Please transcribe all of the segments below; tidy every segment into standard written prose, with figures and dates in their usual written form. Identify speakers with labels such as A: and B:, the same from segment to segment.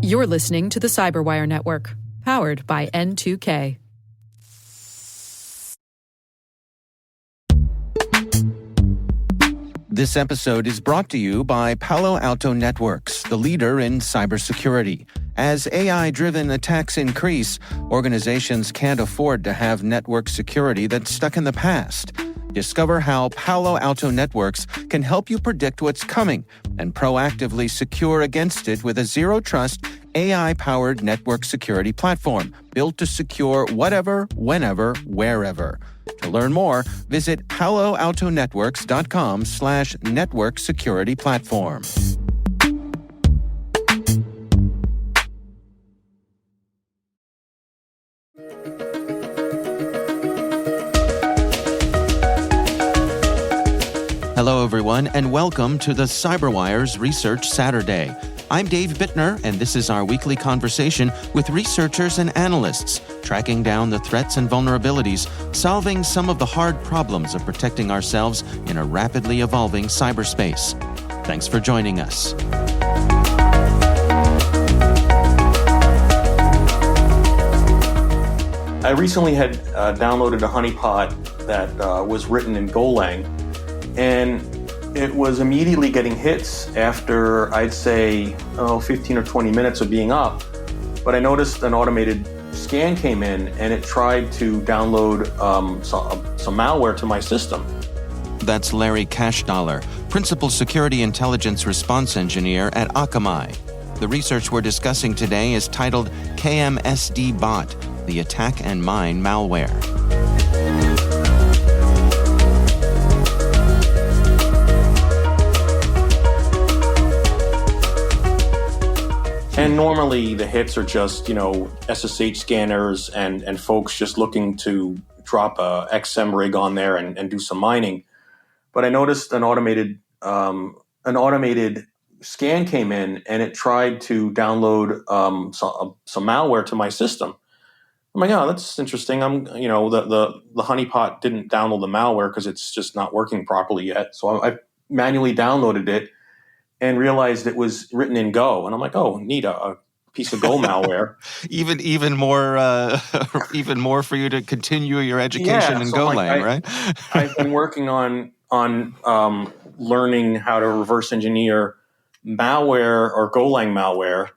A: You're listening to the Cyberwire Network, powered by N2K.
B: This episode is brought to you by Palo Alto Networks, the leader in cybersecurity. As AI-driven attacks increase, organizations can't afford to have network security that's stuck in the past. Discover how Palo Alto Networks can help you predict what's coming and proactively secure against it with a zero-trust, AI-powered network security platform built to secure whatever, whenever, wherever. To learn more, visit paloaltonetworks.com/network security platform. Hello, everyone, and welcome to the CyberWire's Research Saturday. I'm Dave Bittner, and this is our weekly conversation with researchers and analysts, tracking down the threats and vulnerabilities, solving some of the hard problems of protecting ourselves in a rapidly evolving cyberspace. Thanks for joining us.
C: I recently had downloaded a honeypot that was written in Golang, and it was immediately getting hits after, I'd say, 15 or 20 minutes of being up. But I noticed an automated scan came in, and it tried to download some malware to my system.
B: That's Larry Cashdollar, Principal Security Intelligence Response Engineer at Akamai. The research we're discussing today is titled KmsdBot, the Attack and Mine Malware.
C: And normally the hits are just, SSH scanners and folks just looking to drop a XM rig on there and do some mining. But I noticed an automated scan came in, and it tried to download some malware to my system. I'm like, oh, that's interesting. The honeypot didn't download the malware because it's just not working properly yet. So I manually downloaded it and realized it was written in Go, and I'm like, oh, neat, a piece of Go malware.
B: even more for you to continue your education in Golang, right?
C: I've been working on learning how to reverse engineer malware or Golang malware,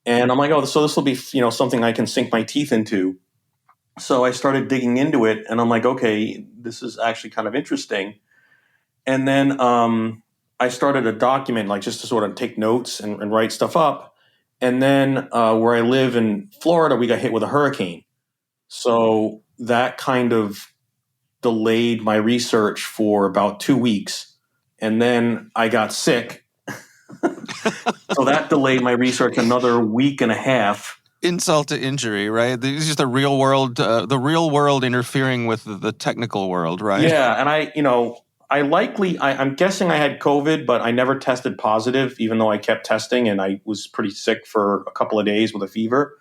C: and I'm like, oh, so this will be something I can sink my teeth into. So I started digging into it, and I'm like, okay, this is actually kind of interesting. And then I started a document, just to sort of take notes and write stuff up. And then where I live in Florida, we got hit with a hurricane. So that kind of delayed my research for about 2 weeks. And then I got sick. So that delayed my research another week and a half.
B: Insult to injury, right? This is just the real world interfering with the technical world, right?
C: Yeah. And I'm guessing I had COVID, but I never tested positive, even though I kept testing, and I was pretty sick for a couple of days with a fever.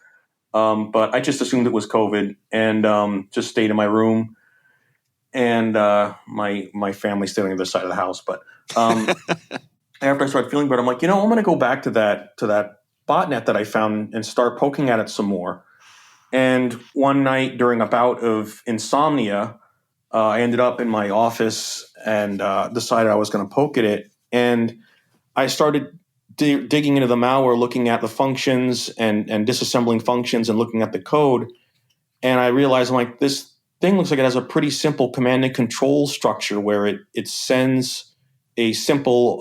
C: But I just assumed it was COVID, and just stayed in my room, and my family stayed on the other side of the house. But after I started feeling better, I'm like, I'm going to go back to that botnet that I found and start poking at it some more. And one night during a bout of insomnia, I ended up in my office and decided I was going to poke at it. And I started digging into the malware, looking at the functions and disassembling functions and looking at the code. And I realized, I'm like, this thing looks like it has a pretty simple command and control structure where it sends a simple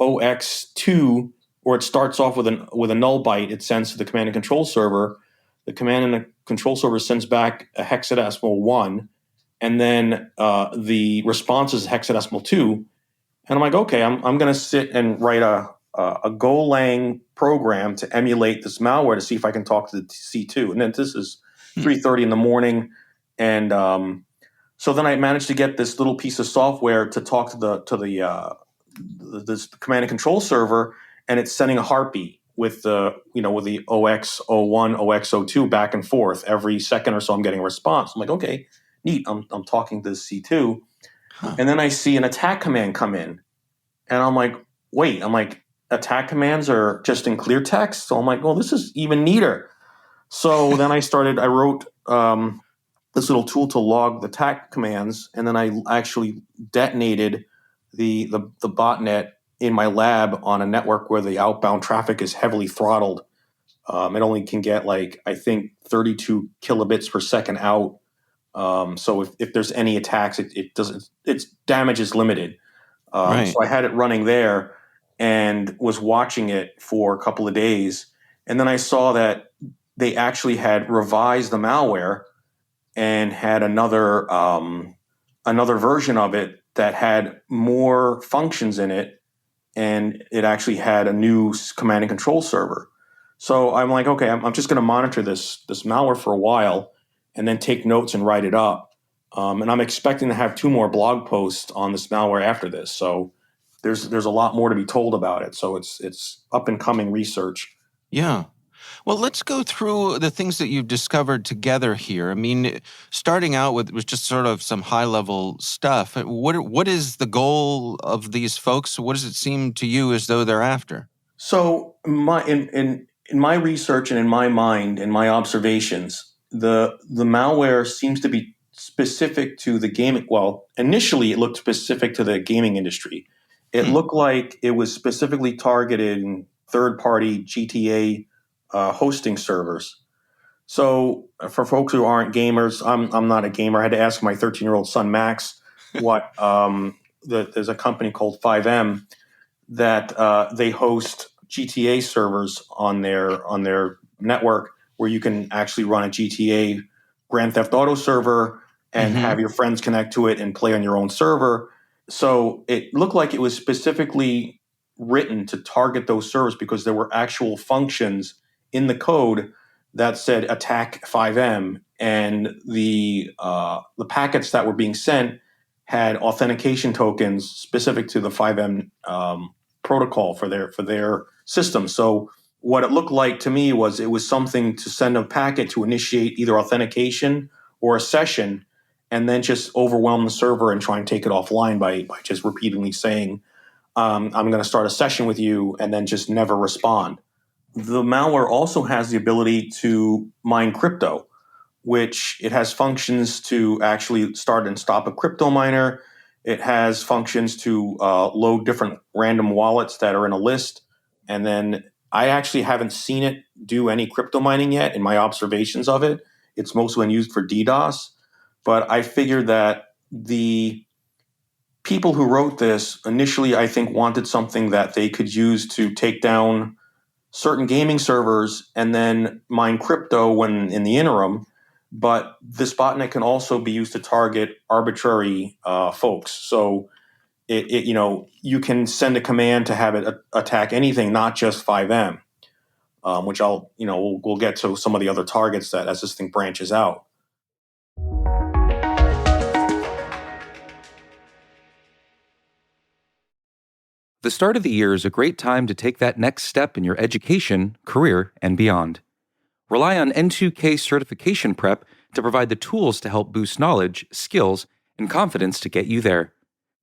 C: OX2, or it starts off with a null byte. It sends to the command and control server. The command and control server sends back a hexadecimal 1. And then the response is hexadecimal 2. And I'm like, okay, I'm going to sit and write a Golang program to emulate this malware to see if I can talk to the C2. And then this is 3:30 in the morning. And so then I managed to get this little piece of software to talk to this command and control server, and it's sending a heartbeat with the OX01, OX02 back and forth every second or so. I'm getting a response. I'm like, okay, neat. I'm talking to the C2, and then I see an attack command come in, and I'm like, wait. I'm like, attack commands are just in clear text. So I'm like, well, this is even neater. So then I wrote this little tool to log the attack commands, and then I actually detonated the botnet in my lab on a network where the outbound traffic is heavily throttled. It only can get I think 32 kilobits per second out. So if there's any attacks, it doesn't. Its damage is limited.
B: Right.
C: So I had it running there and was watching it for a couple of days, and then I saw that they actually had revised the malware and had another version of it that had more functions in it, and it actually had a new command and control server. So I'm like, okay, I'm just going to monitor this malware for a while, and then take notes and write it up. And I'm expecting to have 2 more blog posts on this malware after this. So there's a lot more to be told about it. So it's up and coming research.
B: Yeah. Well, let's go through the things that you've discovered together here. I mean, starting out with just sort of some high-level stuff. What is the goal of these folks? What does it seem to you as though they're after?
C: So in my research and in my mind and my observations, the malware seems to be specific to the gaming. Well, initially it looked specific to the gaming industry. It looked like it was specifically targeted in third-party GTA hosting servers. So for folks who aren't gamers, I'm not a gamer. I had to ask my 13-year-old son Max what there's a company called 5M that they host GTA servers on their network where you can actually run a GTA Grand Theft Auto server and have your friends connect to it and play on your own server. So it looked like it was specifically written to target those servers because there were actual functions in the code that said attack 5M, and the packets that were being sent had authentication tokens specific to the 5M protocol for their system. So what it looked like to me was it was something to send a packet to initiate either authentication or a session, and then just overwhelm the server and try and take it offline by just repeatedly saying, I'm going to start a session with you, and then just never respond. The malware also has the ability to mine crypto, which it has functions to actually start and stop a crypto miner. It has functions to load different random wallets that are in a list. And then I actually haven't seen it do any crypto mining yet in my observations of it. It's mostly been used for DDoS. But I figured that the people who wrote this initially, I think, wanted something that they could use to take down certain gaming servers and then mine crypto when in the interim. But this botnet can also be used to target arbitrary folks. So you can send a command to have it attack anything, not just 5M, which we'll get to some of the other targets that as this thing branches out.
D: The start of the year is a great time to take that next step in your education, career, and beyond. Rely on N2K certification prep to provide the tools to help boost knowledge, skills, and confidence to get you there.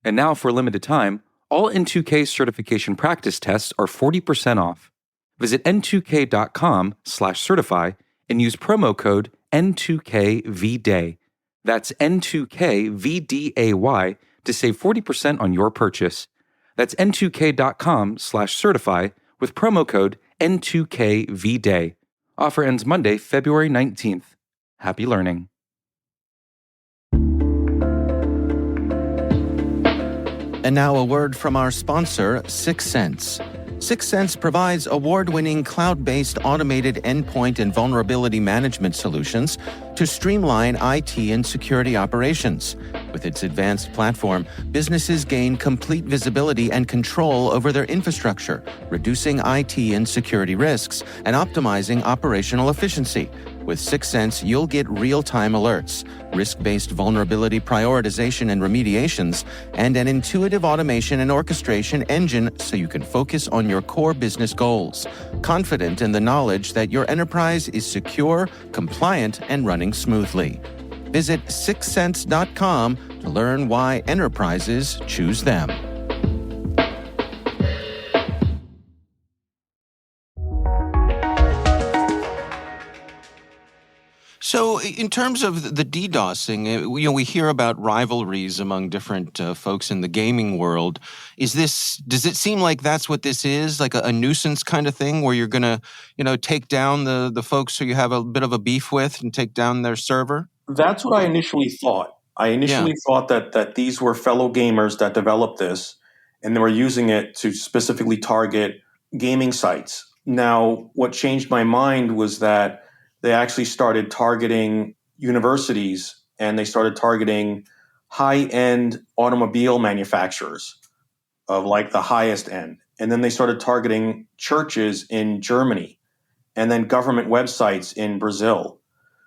D: And now, for a limited time, all N2K certification practice tests are 40% off. Visit n2k.com/certify and use promo code N2KVDAY. That's N2KVDAY to save 40% on your purchase. That's n2k.com/certify with promo code N2KVDAY. Offer ends Monday, February 19th. Happy learning.
B: And now a word from our sponsor, 6 Sense. 6 Sense provides award-winning cloud-based automated endpoint and vulnerability management solutions to streamline IT and security operations. With its advanced platform, businesses gain complete visibility and control over their infrastructure, reducing IT and security risks and optimizing operational efficiency. With 6 Sense, you'll get real-time alerts, risk-based vulnerability prioritization and remediations, and an intuitive automation and orchestration engine so you can focus on your core business goals, confident in the knowledge that your enterprise is secure, compliant, and running smoothly. Visit 6sense.com to learn why enterprises choose them. So, in terms of the DDoSing, we hear about rivalries among different folks in the gaming world. Does it seem like that's what this is, like a nuisance kind of thing, where you're going to, take down the folks who you have a bit of a beef with and take down their server?
C: That's what I initially thought. I
B: Yeah.
C: initially thought that these were fellow gamers that developed this, and they were using it to specifically target gaming sites. Now, what changed my mind was that they actually started targeting universities, and they started targeting high-end automobile manufacturers of like the highest end. And then they started targeting churches in Germany, and then government websites in Brazil.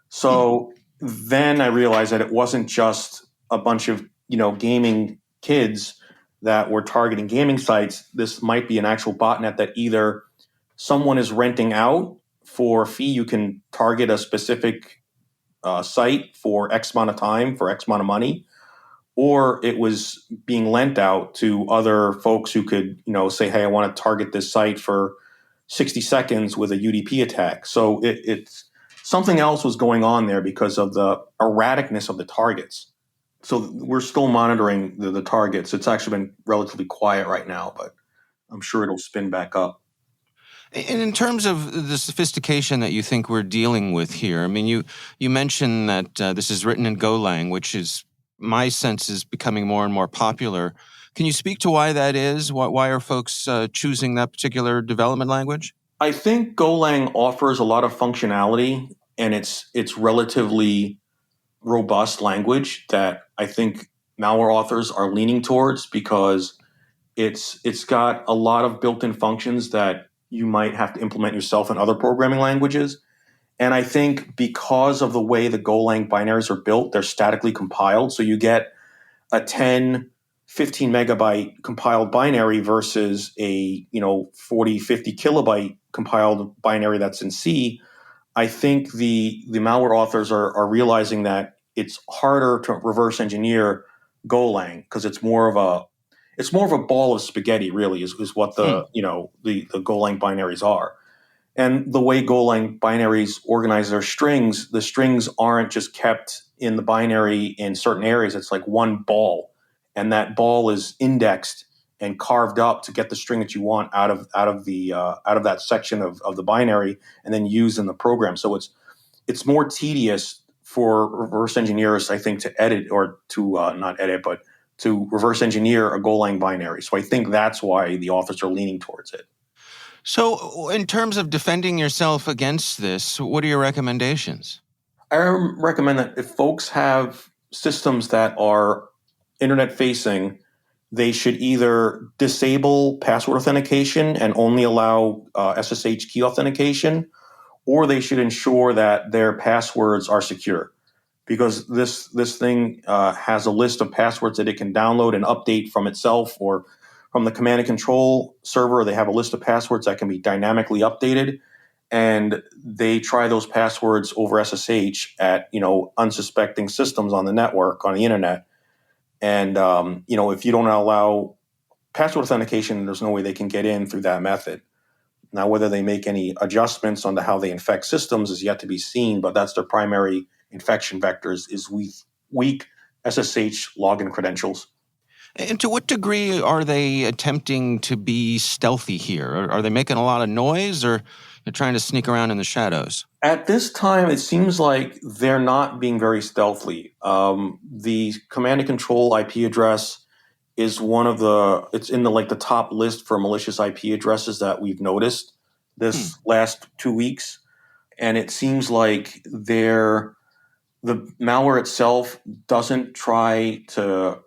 C: So then I realized that it wasn't just a bunch of, gaming kids that were targeting gaming sites. This might be an actual botnet that either someone is renting out for a fee. You can target a specific site for X amount of time, for X amount of money, or it was being lent out to other folks who could, say, hey, I want to target this site for 60 seconds with a UDP attack. So it's something else was going on there because of the erraticness of the targets. So we're still monitoring the targets. It's actually been relatively quiet right now, but I'm sure it'll spin back up.
B: And in terms of the sophistication that you think we're dealing with here, I mean, you mentioned that this is written in Golang, which is, my sense, is becoming more and more popular. Can you speak to why that is? Why are folks choosing that particular development language?
C: I think Golang offers a lot of functionality, and it's relatively robust language that I think malware authors are leaning towards because it's got a lot of built-in functions that you might have to implement yourself in other programming languages. And I think because of the way the Golang binaries are built, they're statically compiled. So you get a 10, 15 megabyte compiled binary versus a 40, 50 kilobyte compiled binary that's in C. I think the malware authors are realizing that it's harder to reverse engineer Golang because it's more of a ball of spaghetti, really, is what the Golang binaries are. And the way Golang binaries organize their strings, the strings aren't just kept in the binary in certain areas. It's like one ball, and that ball is indexed and carved up to get the string that you want out of that section of the binary, and then used in the program. So it's more tedious for reverse engineers, I think, to edit or to not edit, but to reverse engineer a Golang binary. So I think that's why the authors are leaning towards it.
B: So, in terms of defending yourself against this, what are your recommendations?
C: I recommend that if folks have systems that are internet facing, they should either disable password authentication and only allow SSH key authentication, or they should ensure that their passwords are secure. Because this thing has a list of passwords that it can download and update from itself or from the command and control server. They have a list of passwords that can be dynamically updated, and they try those passwords over SSH at unsuspecting systems on the network, on the internet. And if you don't allow password authentication, there's no way they can get in through that method. Now, whether they make any adjustments onto how they infect systems is yet to be seen, but that's their primary infection vectors is weak SSH login credentials.
B: And to what degree are they attempting to be stealthy here? Are they making a lot of noise, or they're trying to sneak around in the shadows?
C: At this time, it seems like they're not being very stealthy. The command and control IP address is it's in the top list for malicious IP addresses that we've noticed this last 2 weeks. And it seems like the malware itself doesn't try to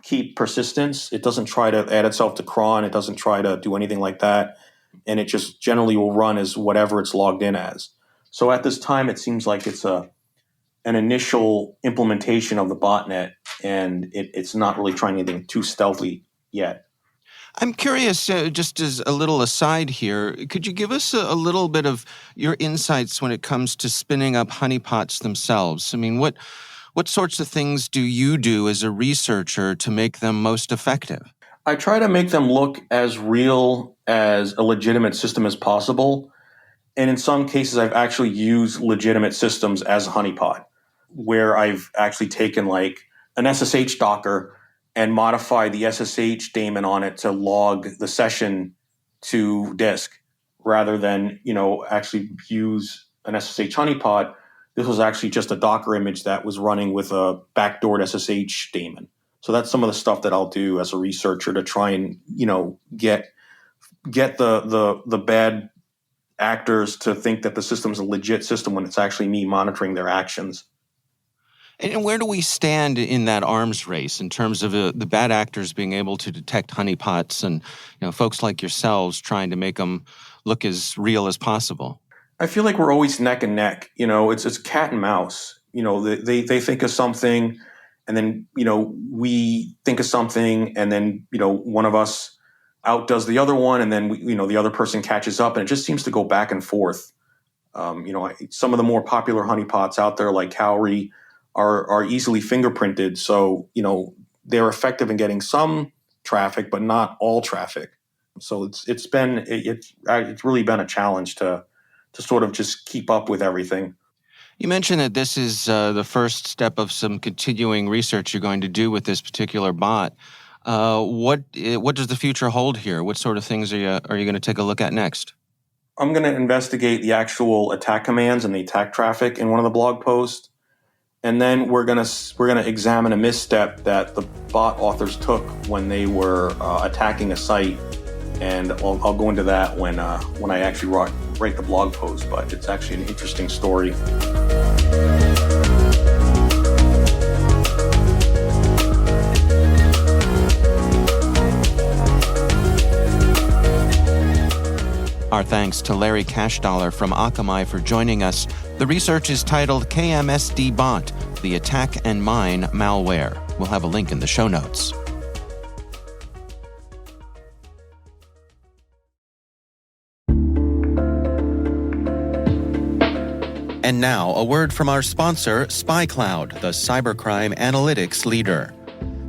C: keep persistence. It doesn't try to add itself to cron. It doesn't try to do anything like that. And it just generally will run as whatever it's logged in as. So at this time, it seems like it's an initial implementation of the botnet, and it's not really trying anything too stealthy yet.
B: I'm curious, just as a little aside here, could you give us a little bit of your insights when it comes to spinning up honeypots themselves? I mean, what sorts of things do you do as a researcher to make them most effective?
C: I try to make them look as real as a legitimate system as possible. And in some cases, I've actually used legitimate systems as a honeypot, where I've actually taken like an SSH Docker and modified the SSH daemon on it to log the session to disk rather than, actually use an SSH honeypot. This was actually just a Docker image that was running with a backdoored SSH daemon. So that's some of the stuff that I'll do as a researcher to try and, get the bad actors to think that the system's a legit system when it's actually me monitoring their actions.
E: And where do we stand in that arms race in terms of the bad actors being able to detect honeypots and folks like yourselves trying to make them look as real as possible?
C: I feel like we're always neck and neck. It's cat and mouse. They think of something, and then we think of something, and then one of us outdoes the other one, and then the other person catches up, and it just seems to go back and forth. Some of the more popular honeypots out there, like Cowrie, are easily fingerprinted, so they're effective in getting some traffic, but not all traffic. So it's really been a challenge to sort of just keep up with everything.
E: You mentioned that this is the first step of some continuing research you're going to do with this particular bot. What does the future hold here? What sort of things are you going to take a look at next?
C: I'm going to investigate the actual attack commands and the attack traffic in one of the blog posts. And then we're gonna examine a misstep that the bot authors took when they were attacking a site, and I'll go into that when I actually write the blog post. But it's actually an interesting story.
E: Our thanks to Larry Cashdollar from Akamai for joining us. The research is titled KmsdBot, the Attack and Mine Malware. We'll have a link in the show notes.
B: And now, a word from our sponsor, SpyCloud, the cybercrime analytics leader.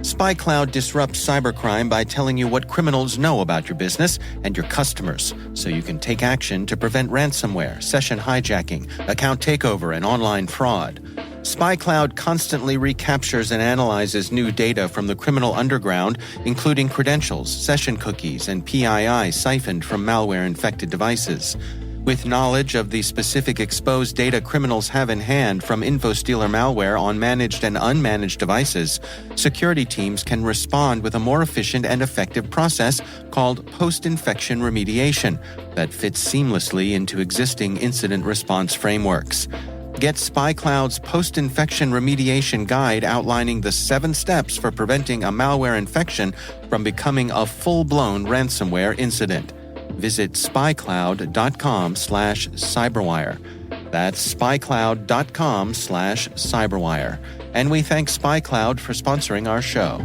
B: SpyCloud disrupts cybercrime by telling you what criminals know about your business and your customers, so you can take action to prevent ransomware, session hijacking, account takeover, and online fraud. SpyCloud constantly recaptures and analyzes new data from the criminal underground, including credentials, session cookies, and PII siphoned from malware-infected devices. With knowledge of the specific exposed data criminals have in hand from InfoStealer malware on managed and unmanaged devices, security teams can respond with a more efficient and effective process called post-infection remediation that fits seamlessly into existing incident response frameworks. Get SpyCloud's post-infection remediation guide outlining the 7 steps for preventing a malware infection from becoming a full-blown ransomware incident. Visit spycloud.com/cyberwire. That's spycloud.com/cyberwire. And we thank SpyCloud for sponsoring our show.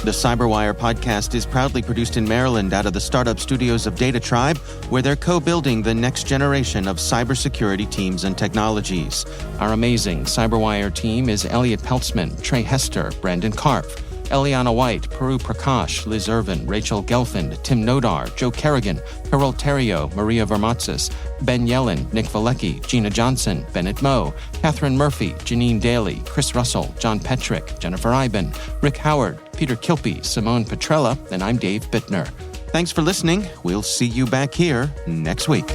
B: The CyberWire podcast is proudly produced in Maryland out of the startup studios of Data Tribe, where they're co-building the next generation of cybersecurity teams and technologies. Our amazing CyberWire team is Elliot Peltzman, Trey Hester, Brandon Karpf, Eliana White, Peru Prakash, Liz Irvin, Rachel Gelfand, Tim Nodar, Joe Kerrigan, Carol Terrio, Maria Vermatzis, Ben Yellen, Nick Valecki, Gina Johnson, Bennett Moe, Catherine Murphy, Janine Daly, Chris Russell, John Petrick, Jennifer Iben, Rick Howard, Peter Kilpie, Simone Petrella, and I'm Dave Bittner. Thanks for listening. We'll see you back here next week.